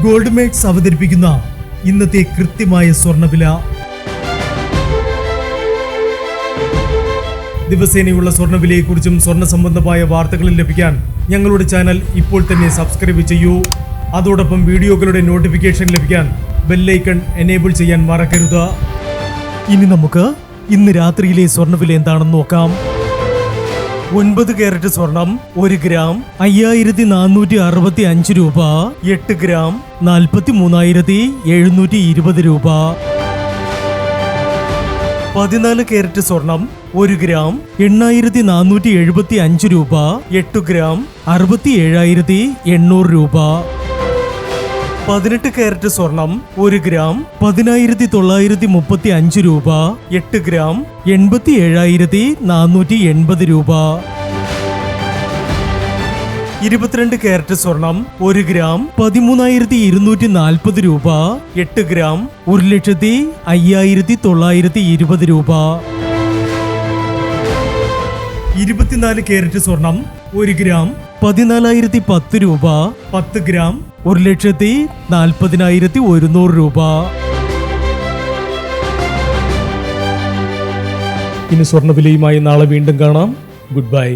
Gold makes അവതരിപ്പിക്കുന്ന ഇന്നത്തെ കൃത്യമായ സ്വർണ്ണവില. ദിവസേനയുള്ള സ്വർണ്ണവിലയെക്കുറിച്ചും സ്വർണ്ണ സംബന്ധമായ വാർത്തകളും ലഭിക്കാൻ ഞങ്ങളുടെ ചാനൽ ഇപ്പോൾ തന്നെ സബ്സ്ക്രൈബ് ചെയ്യൂ. അതോടൊപ്പം വീഡിയോകളുടെ നോട്ടിഫിക്കേഷൻ ലഭിക്കാൻ ബെല്ലൈക്കൺ എനേബിൾ ചെയ്യാൻ മറക്കരുത്. ഇനി നമുക്ക് ഇന്ന് രാത്രിയിലെ സ്വർണ്ണവില എന്താണെന്ന് നോക്കാം. 9 കാരറ്റ് സ്വർണം 1 ഗ്രാം 5465 രൂപ. 8 ഗ്രാം 43,720 രൂപ. 14 കാരറ്റ് സ്വർണം 1 ഗ്രാം 8,475 രൂപ. 8 ഗ്രാം 67,800 രൂപ. 18 കാരറ്റ് സ്വർണം 1 ഗ്രാം 10,935 രൂപ. 8 ഗ്രാം 87,480 രൂപ. 22 കാരറ്റ് സ്വർണം 1 ഗ്രാം 13,240 രൂപ. 8 ഗ്രാം 1,05,920 രൂപ. 24 കാരറ്റ് സ്വർണം 1 ഗ്രാം 14,010 രൂപ. 10 ഗ്രാം 1,40,100 രൂപ. ഇനി സ്വർണ്ണവിലയുമായി നാളെ വീണ്ടും കാണാം. Good bye.